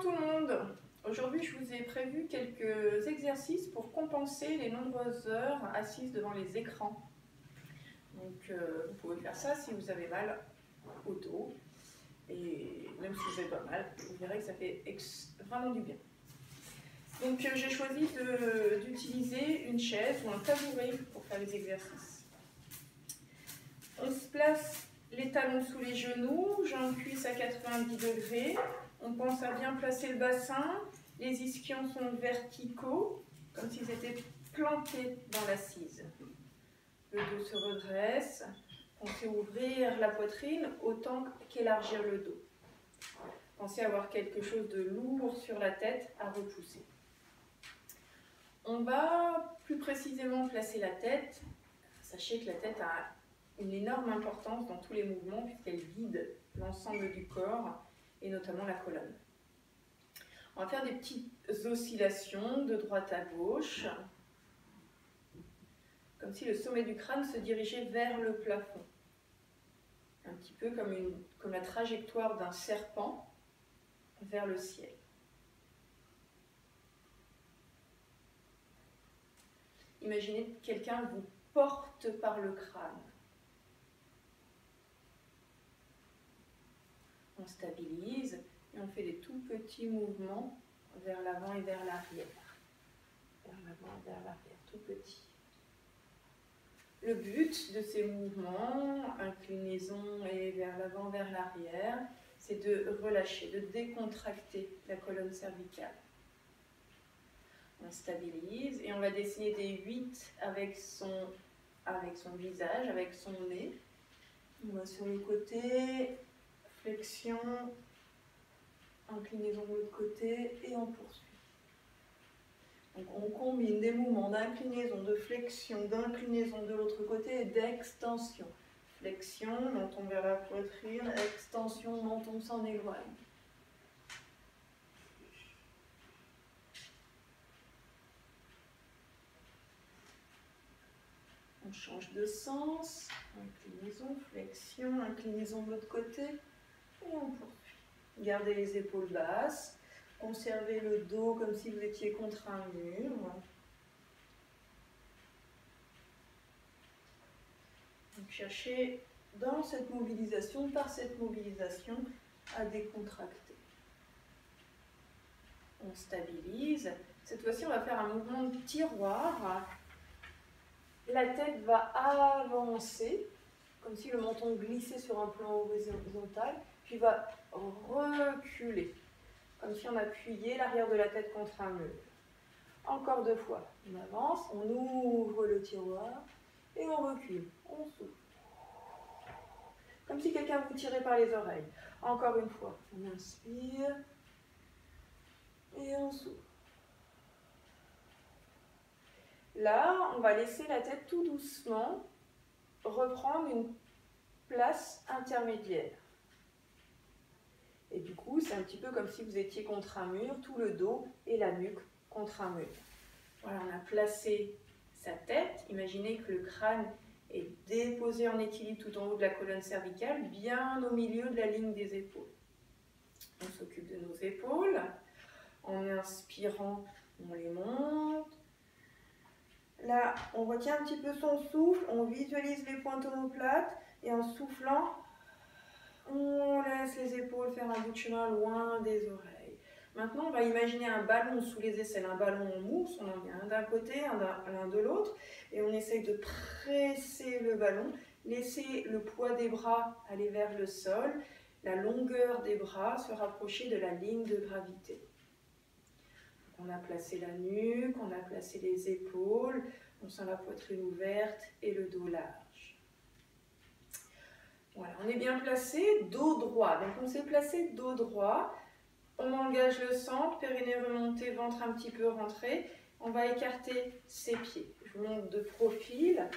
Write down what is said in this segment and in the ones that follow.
Bonjour tout le monde. Aujourd'hui, je vous ai prévu quelques exercices pour compenser les nombreuses heures assises devant les écrans. Donc, vous pouvez faire ça si vous avez mal au dos. Et même si vous avez pas mal, vous verrez que ça fait vraiment du bien. Donc, j'ai choisi d'utiliser une chaise ou un tabouret pour faire les exercices. On se place les talons sous les genoux, jambes cuisses à 90 degrés. On pense à bien placer le bassin. Les ischions sont verticaux, comme s'ils étaient plantés dans l'assise. Le dos se redresse. Pensez ouvrir la poitrine autant qu'élargir le dos. Pensez avoir quelque chose de lourd sur la tête à repousser. On va plus précisément placer la tête. Sachez que la tête a une énorme importance dans tous les mouvements puisqu'elle guide l'ensemble du corps et notamment la colonne. On va faire des petites oscillations de droite à gauche, comme si le sommet du crâne se dirigeait vers le plafond. Un petit peu comme la trajectoire d'un serpent vers le ciel. Imaginez que quelqu'un vous porte par le crâne. On stabilise et on fait des tout petits mouvements vers l'avant et vers l'arrière. Vers l'avant et vers l'arrière, tout petit. Le but de ces mouvements, inclinaison et vers l'avant, vers l'arrière, c'est de relâcher, de décontracter la colonne cervicale. On stabilise et on va dessiner des 8 avec son visage, avec son nez. On va sur le côté, flexion, inclinaison de l'autre côté et on poursuit. Donc on combine des mouvements d'inclinaison, de flexion, d'inclinaison de l'autre côté et d'extension. Flexion, menton vers la poitrine, extension, menton s'en éloigne. On change de sens, inclinaison, flexion, inclinaison de l'autre côté et on poursuit. Gardez les épaules basses, conservez le dos comme si vous étiez contre un mur. Donc cherchez dans cette mobilisation, par cette mobilisation, à décontracter. On stabilise. Cette fois-ci, on va faire un mouvement de tiroir. La tête va avancer, comme si le menton glissait sur un plan horizontal, puis va reculer, comme si on appuyait l'arrière de la tête contre un mur. Encore 2 fois. On avance, on ouvre le tiroir et on recule. On souffle. Comme si quelqu'un vous tirait par les oreilles. Encore une fois. On inspire et on souffle. Là, on va laisser la tête tout doucement reprendre une place intermédiaire. Et du coup, c'est un petit peu comme si vous étiez contre un mur, tout le dos et la nuque contre un mur. Voilà, on a placé sa tête. Imaginez que le crâne est déposé en équilibre tout en haut de la colonne cervicale, bien au milieu de la ligne des épaules. On s'occupe de nos épaules. En inspirant, on les monte. Là, on retient un petit peu son souffle, on visualise les pointes omoplates et en soufflant, on laisse les épaules faire un bout de chemin loin des oreilles. Maintenant, on va imaginer un ballon sous les aisselles, un ballon en mousse, on en met un d'un côté, l'un de l'autre, et on essaye de presser le ballon, laisser le poids des bras aller vers le sol, la longueur des bras se rapprocher de la ligne de gravité. On a placé la nuque, on a placé les épaules, on sent la poitrine ouverte et le dos large. Voilà, on est bien placé, dos droit. Donc on s'est placé dos droit, on engage le centre, périnée remonté, ventre un petit peu rentré. On va écarter ses pieds. Je vous montre de profil.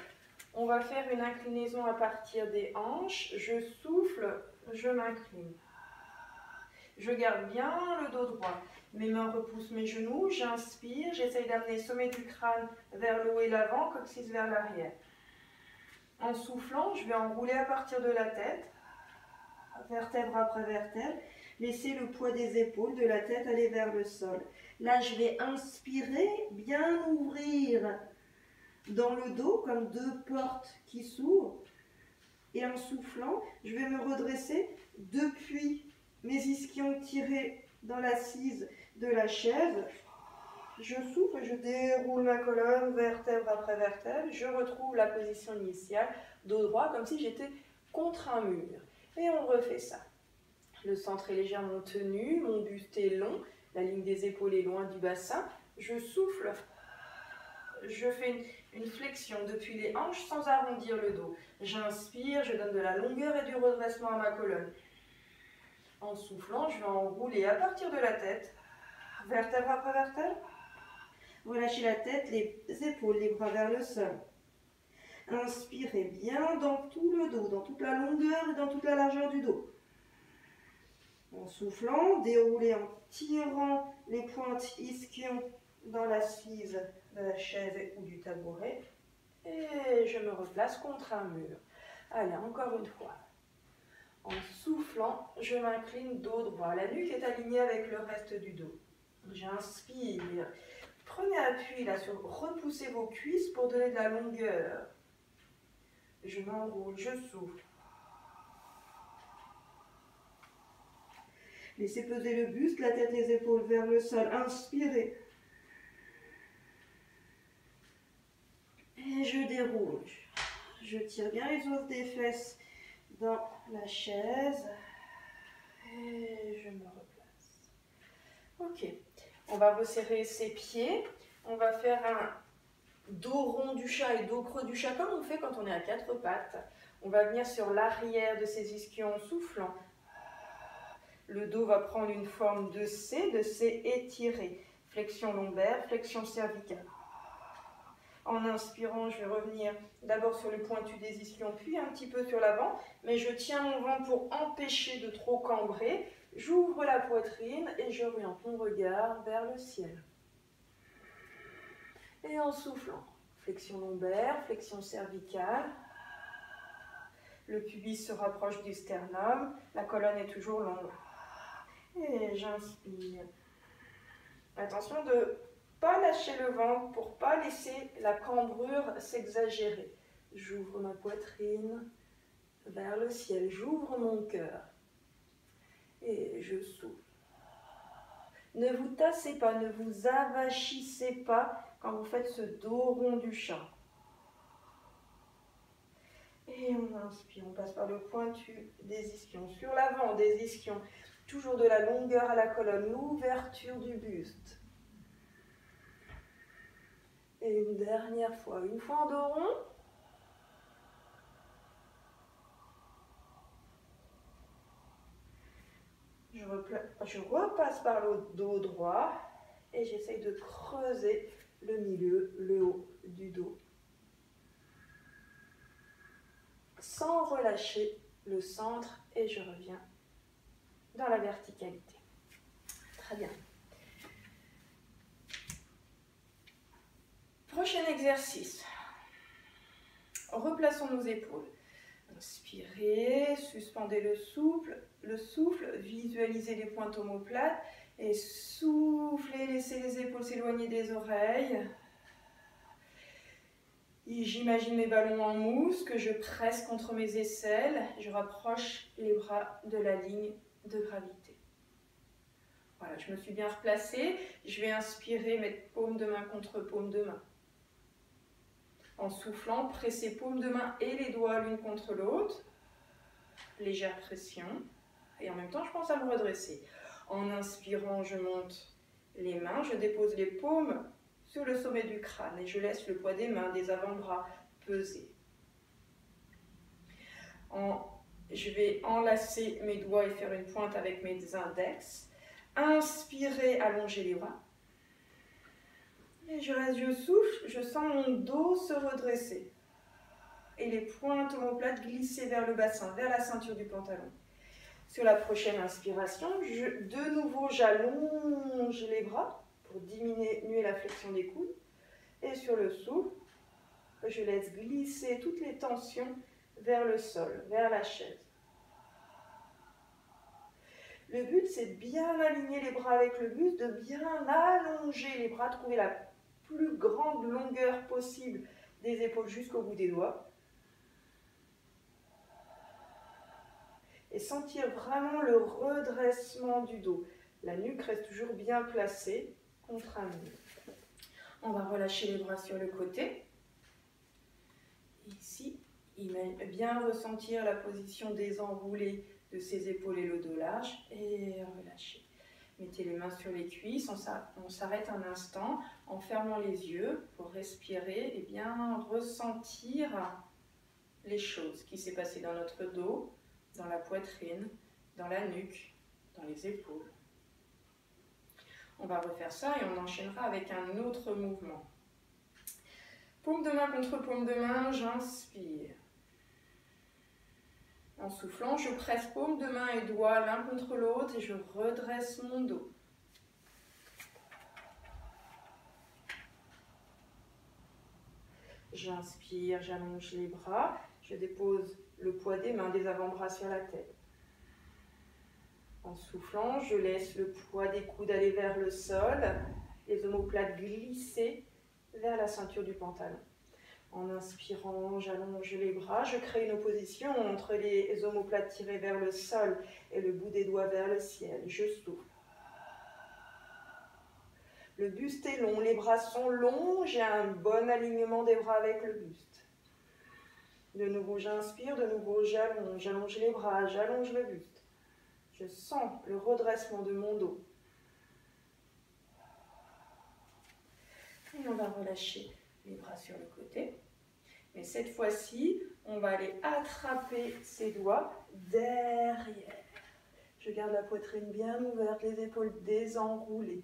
On va faire une inclinaison à partir des hanches. Je souffle, je m'incline. Je garde bien le dos droit. Mes mains repoussent mes genoux, j'inspire, j'essaye d'amener le sommet du crâne vers le haut et l'avant, coccyx vers l'arrière. En soufflant, je vais enrouler à partir de la tête, vertèbre après vertèbre. Laissez le poids des épaules, de la tête aller vers le sol. Là, je vais inspirer, bien ouvrir dans le dos, comme deux portes qui s'ouvrent. Et en soufflant, je vais me redresser depuis mes ischions tirés dans l'assise de la chaise. Je souffle, je déroule ma colonne, vertèbre après vertèbre. Je retrouve la position initiale, dos droit, comme si j'étais contre un mur. Et on refait ça. Le centre est légèrement tenu, mon buste est long, la ligne des épaules est loin du bassin. Je souffle, je fais une flexion depuis les hanches sans arrondir le dos. J'inspire, je donne de la longueur et du redressement à ma colonne. En soufflant, je vais enrouler à partir de la tête, vertèbre après vertèbre. Relâchez la tête, les épaules, les bras vers le sol. Inspirez bien dans tout le dos, dans toute la longueur et dans toute la largeur du dos. En soufflant, déroulez en tirant les pointes ischions dans l'assise de la chaise ou du tabouret. Et je me replace contre un mur. Allez, encore une fois. En soufflant, je m'incline dos droit. La nuque est alignée avec le reste du dos. J'inspire. Prenez appui là sur repoussez vos cuisses pour donner de la longueur. Je m'enroule, je souffle. Laissez peser le buste, la tête, les épaules vers le sol. Inspirez. Et je déroule. Je tire bien les os des fesses dans la chaise. Et je me replace. Ok. On va resserrer ses pieds. On va faire un dos rond du chat et dos creux du chat comme on fait quand on est à quatre pattes. On va venir sur l'arrière de ses ischions en soufflant. Le dos va prendre une forme de C étiré. Flexion lombaire, flexion cervicale. En inspirant, je vais revenir d'abord sur le pointu des ischions, puis un petit peu sur l'avant. Mais je tiens mon ventre pour empêcher de trop cambrer. J'ouvre la poitrine et j'oriente mon regard vers le ciel. Et en soufflant, flexion lombaire, flexion cervicale. Le pubis se rapproche du sternum. La colonne est toujours longue. Et j'inspire. Attention de ne pas lâcher le ventre pour ne pas laisser la cambrure s'exagérer. J'ouvre ma poitrine vers le ciel. J'ouvre mon cœur. Et je souffle. Ne vous tassez pas, ne vous avachissez pas quand vous faites ce dos rond du chat. Et on inspire, on passe par le pointu des ischions. Sur l'avant des ischions, toujours de la longueur à la colonne, l'ouverture du buste. Et une dernière fois, une fois en dos rond. Je repasse par le dos droit et j'essaye de creuser le milieu, le haut du dos. Sans relâcher le centre et je reviens dans la verticalité. Très bien. Prochain exercice. Replaçons nos épaules. Inspirez, suspendez le souffle, visualisez les pointes omoplates et soufflez, laissez les épaules s'éloigner des oreilles. J'imagine mes ballons en mousse que je presse contre mes aisselles. Je rapproche les bras de la ligne de gravité. Voilà, je me suis bien replacée. Je vais inspirer, mettre paume de main contre paume de main. En soufflant, pressez paume de main et les doigts l'une contre l'autre. Légère pression. Et en même temps, je pense à me redresser. En inspirant, je monte les mains. Je dépose les paumes sur le sommet du crâne et je laisse le poids des mains, des avant-bras peser. Je vais enlacer mes doigts et faire une pointe avec mes index. Inspirez, allongez les bras. Et je reste, je souffle, je sens mon dos se redresser. Et les pointes omoplates glisser vers le bassin, vers la ceinture du pantalon. Sur la prochaine inspiration, de nouveau j'allonge les bras pour diminuer la flexion des coudes. Et sur le souffle, je laisse glisser toutes les tensions vers le sol, vers la chaise. Le but, c'est de bien aligner les bras avec le buste, de bien allonger les bras, trouver la plus grande longueur possible des épaules jusqu'au bout des doigts. Et sentir vraiment le redressement du dos. La nuque reste toujours bien placée contre un mur. On va relâcher les bras sur le côté. Ici, bien ressentir la position désenroulée de ses épaules et le dos large et relâcher. Mettez les mains sur les cuisses, on s'arrête un instant en fermant les yeux pour respirer et bien ressentir les choses qui s'est passé dans notre dos, dans la poitrine, dans la nuque, dans les épaules. On va refaire ça et on enchaînera avec un autre mouvement. Paume de main contre paume de main, j'inspire. En soufflant, je presse paume de main et doigts l'un contre l'autre et je redresse mon dos. J'inspire, j'allonge les bras, je dépose le poids des mains, des avant-bras sur la tête. En soufflant, je laisse le poids des coudes aller vers le sol, les omoplates glisser vers la ceinture du pantalon. En inspirant, j'allonge les bras, je crée une opposition entre les omoplates tirées vers le sol et le bout des doigts vers le ciel. Je souffle. Le buste est long, les bras sont longs, j'ai un bon alignement des bras avec le buste. De nouveau, j'inspire, de nouveau, j'allonge les bras, j'allonge le buste. Je sens le redressement de mon dos. Et on va relâcher les bras sur le côté. Mais cette fois-ci, on va aller attraper ses doigts derrière. Je garde la poitrine bien ouverte, les épaules désenroulées.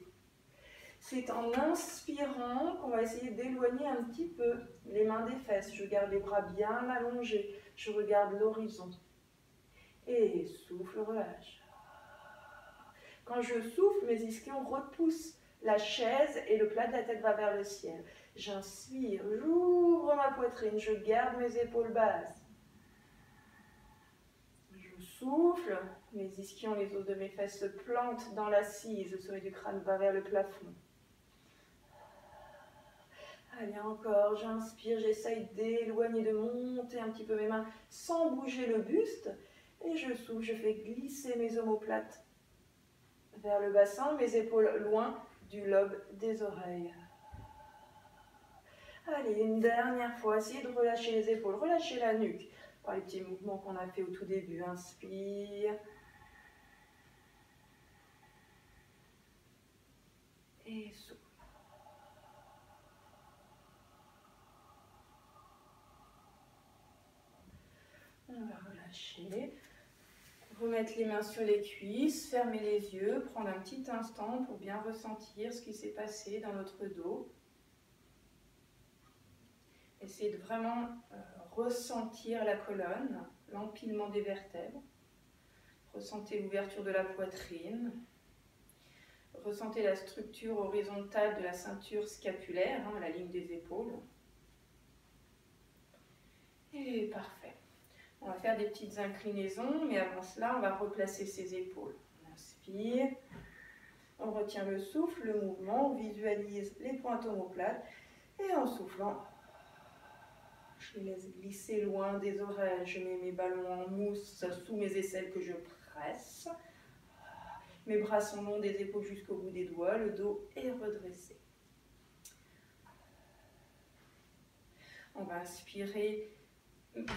C'est en inspirant qu'on va essayer d'éloigner un petit peu les mains des fesses. Je garde les bras bien allongés. Je regarde l'horizon. Et souffle, relâche. Quand je souffle, mes ischions repoussent la chaise et le plat de la tête va vers le ciel. J'inspire, j'ouvre ma poitrine, je garde mes épaules basses. Je souffle, mes ischions, les os de mes fesses se plantent dans l'assise, le sommet du crâne va vers le plafond. Allez, encore, j'inspire, j'essaye d'éloigner, de monter un petit peu mes mains sans bouger le buste. Et je souffle, je fais glisser mes omoplates vers le bassin, mes épaules loin du lobe des oreilles. Allez, une dernière fois, essayez de relâcher les épaules, relâchez la nuque par les petits mouvements qu'on a fait au tout début. Inspire. Et souffle. On va relâcher. Remettre les mains sur les cuisses, fermer les yeux, prendre un petit instant pour bien ressentir ce qui s'est passé dans notre dos. Essayez de vraiment ressentir la colonne, l'empilement des vertèbres. Ressentez l'ouverture de la poitrine. Ressentez la structure horizontale de la ceinture scapulaire, la ligne des épaules. Et parfait. On va faire des petites inclinaisons, mais avant cela, on va replacer ses épaules. On inspire, on retient le souffle, le mouvement, on visualise les pointes omoplates, et en soufflant, je les laisse glisser loin des oreilles. Je mets mes ballons en mousse sous mes aisselles que je presse. Mes bras sont longs des épaules jusqu'au bout des doigts, le dos est redressé. On va inspirer,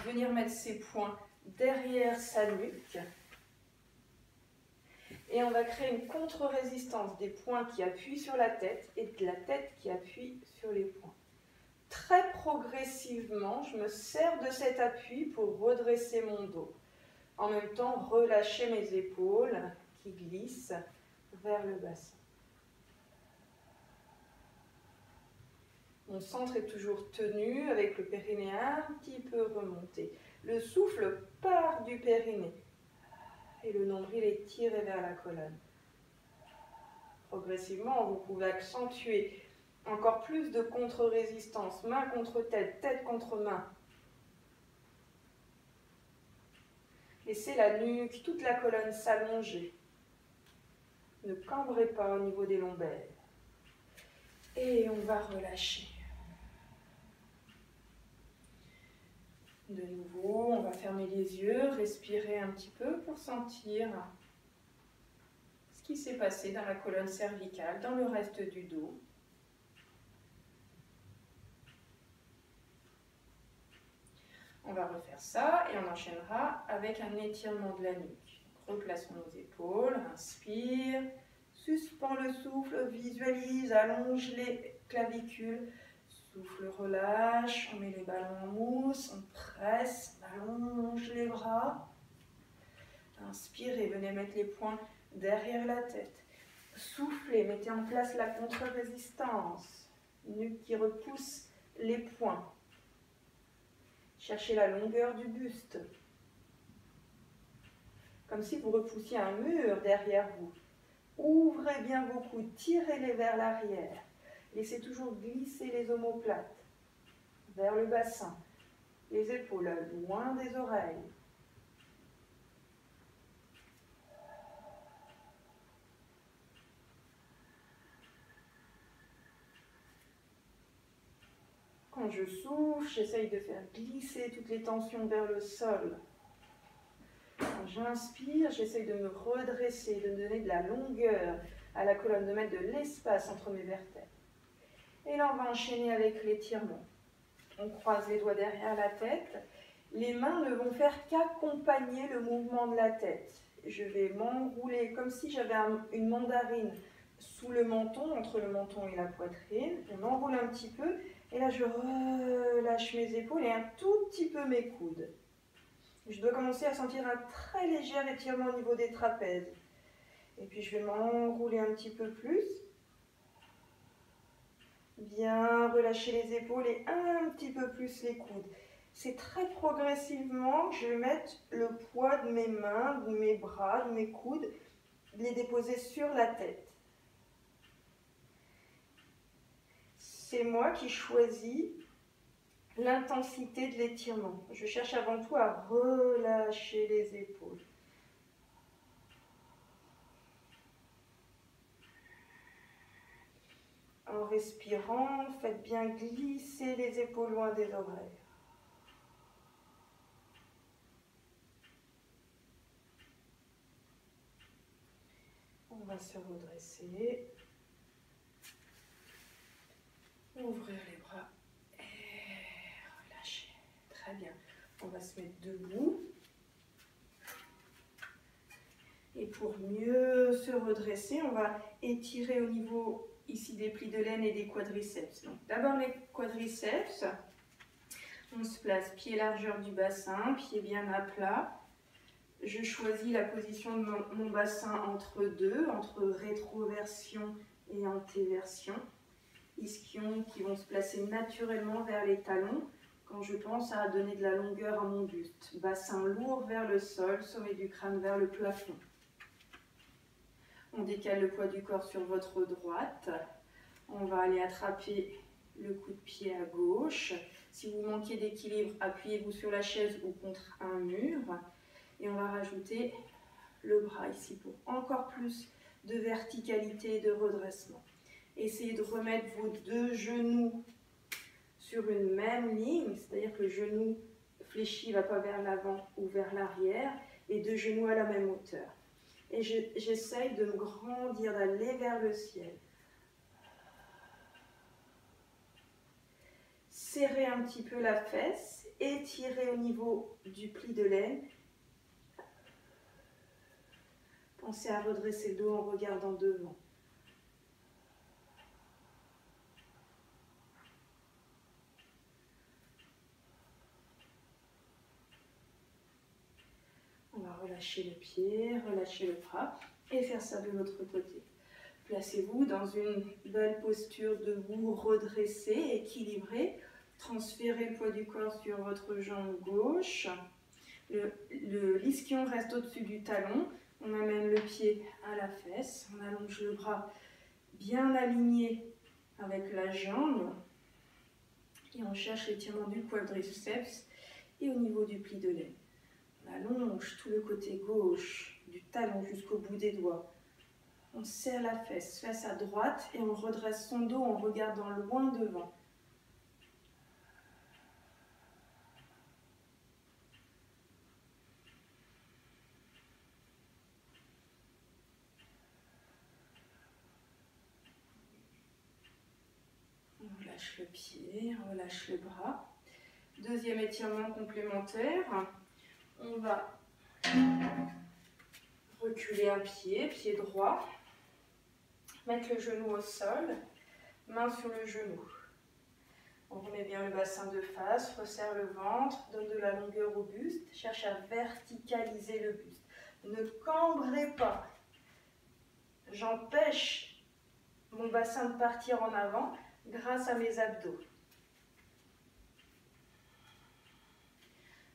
venir mettre ses poings derrière sa nuque. Et on va créer une contre-résistance des poings qui appuient sur la tête et de la tête qui appuie sur les poings. Très progressivement, je me sers de cet appui pour redresser mon dos. En même temps, relâcher mes épaules qui glissent vers le bassin. Mon centre est toujours tenu avec le périnée un petit peu remonté. Le souffle part du périnée et le nombril est tiré vers la colonne. Progressivement, vous pouvez accentuer encore plus de contre-résistance, main contre tête, tête contre main. Laissez la nuque, toute la colonne s'allonger. Ne cambrez pas au niveau des lombaires. Et on va relâcher. De nouveau, on va fermer les yeux, respirer un petit peu pour sentir ce qui s'est passé dans la colonne cervicale, dans le reste du dos. On va refaire ça et on enchaînera avec un étirement de la nuque. Replaçons nos épaules, inspire, suspends le souffle, visualise, allonge les clavicules. Souffle, relâche, on met les ballons en mousse, on presse, on allonge les bras. Inspirez, venez mettre les poings derrière la tête. Soufflez, mettez en place la contre-résistance. Nuque qui repousse les poings. Cherchez la longueur du buste. Comme si vous repoussiez un mur derrière vous. Ouvrez bien vos coudes, tirez-les vers l'arrière. Laissez toujours glisser les omoplates vers le bassin, les épaules loin des oreilles. Quand je souffle, j'essaye de faire glisser toutes les tensions vers le sol. Quand j'inspire, j'essaye de me redresser, de me donner de la longueur à la colonne, de mettre de l'espace entre mes vertèbres. Et là, on va enchaîner avec l'étirement. On croise les doigts derrière la tête. Les mains ne vont faire qu'accompagner le mouvement de la tête. Je vais m'enrouler comme si j'avais une mandarine sous le menton, entre le menton et la poitrine. Je m'enroule un petit peu et là je relâche mes épaules et un tout petit peu mes coudes. Je dois commencer à sentir un très léger étirement au niveau des trapèzes. Et puis je vais m'enrouler un petit peu plus. Bien relâcher les épaules et un petit peu plus les coudes. C'est très progressivement que je vais mettre le poids de mes mains, de mes bras, de mes coudes, les déposer sur la tête. C'est moi qui choisis l'intensité de l'étirement. Je cherche avant tout à relâcher les épaules. En respirant, faites bien glisser les épaules loin des oreilles. On va se redresser. Ouvrir les bras et relâcher. Très bien. On va se mettre debout. Et pour mieux se redresser, on va étirer au niveau ici des plis de laine et des quadriceps. Donc d'abord les quadriceps. On se place pied largeur du bassin, pied bien à plat. Je choisis la position de mon bassin entre deux, entre rétroversion et antéversion. Ischions qui vont se placer naturellement vers les talons quand je pense à donner de la longueur à mon buste. Bassin lourd vers le sol, sommet du crâne vers le plafond. On décale le poids du corps sur votre droite. On va aller attraper le coup de pied à gauche. Si vous manquez d'équilibre, appuyez-vous sur la chaise ou contre un mur. Et on va rajouter le bras ici pour encore plus de verticalité et de redressement. Essayez de remettre vos deux genoux sur une même ligne, c'est-à-dire que le genou fléchi ne va pas vers l'avant ou vers l'arrière, et deux genoux à la même hauteur. Et j'essaye de me grandir, d'aller vers le ciel. Serrez un petit peu la fesse, étirez au niveau du pli de laine. Pensez à redresser le dos en regardant devant. On va relâcher le pied, relâcher le bras et faire ça de l'autre côté. Placez-vous dans une belle posture debout, redressée, équilibrée. Transférez le poids du corps sur votre jambe gauche. L'ischion reste au-dessus du talon. On amène le pied à la fesse. On allonge le bras bien aligné avec la jambe. Et on cherche l'étirement du quadriceps et au niveau du pli de laine. On allonge tout le côté gauche du talon jusqu'au bout des doigts. On serre la fesse face à droite et on redresse son dos en regardant loin devant. On relâche le pied, on relâche le bras. Deuxième étirement complémentaire. On va reculer un pied, pied droit. Mettre le genou au sol, main sur le genou. On remet bien le bassin de face, resserre le ventre, donne de la longueur au buste, cherche à verticaliser le buste. Ne cambrez pas. J'empêche mon bassin de partir en avant grâce à mes abdos.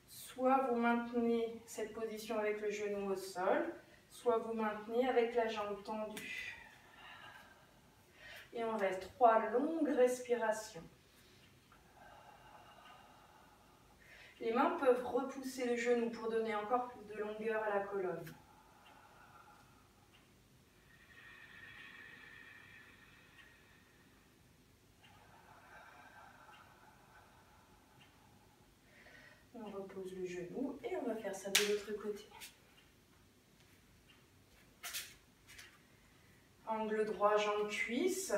Soit vous maintenez cette position avec le genou au sol, soit vous maintenez avec la jambe tendue. Et on reste 3 longues respirations. Les mains peuvent repousser le genou pour donner encore plus de longueur à la colonne. On repose le genou et on va faire ça de l'autre côté. Angle droit, jambe, cuisse.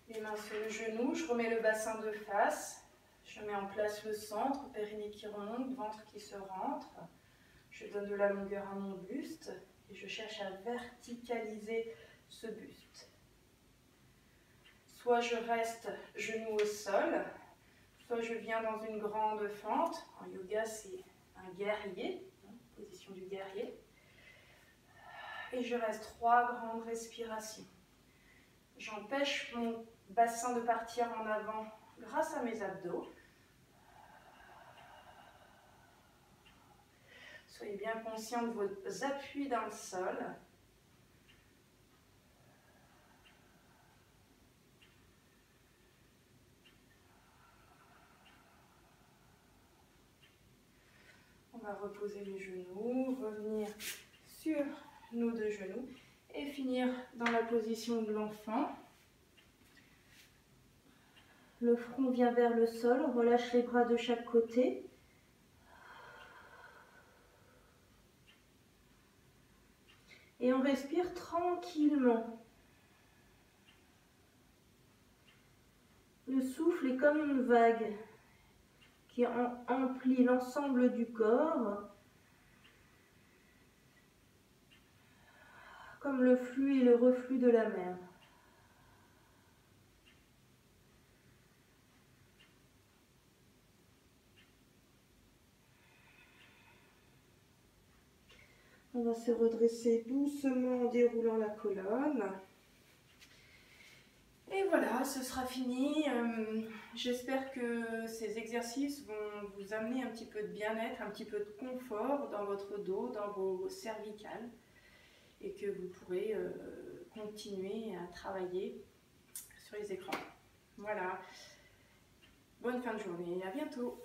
Les mains sur le genou, je remets le bassin de face. Je mets en place le centre, périnée qui remonte, ventre qui se rentre. Je donne de la longueur à mon buste et je cherche à verticaliser ce buste. Soit je reste genou au sol, soit je viens dans une grande fente. En yoga, c'est un guerrier, position du guerrier. Et je reste 3 grandes respirations. J'empêche mon bassin de partir en avant grâce à mes abdos. Soyez bien conscient de vos appuis dans le sol. On va reposer les genoux, revenir sur nos 2 genoux et finir dans la position de l'enfant. Le front vient vers le sol, on relâche les bras de chaque côté. Et on respire tranquillement. Le souffle est comme une vague qui emplit l'ensemble du corps, comme le flux et le reflux de la mer. On va se redresser doucement en déroulant la colonne. Et voilà, ce sera fini. J'espère que ces exercices vont vous amener un petit peu de bien-être, un petit peu de confort dans votre dos, dans vos cervicales, et que vous pourrez continuer à travailler sur les écrans. Voilà. Bonne fin de journée, à bientôt.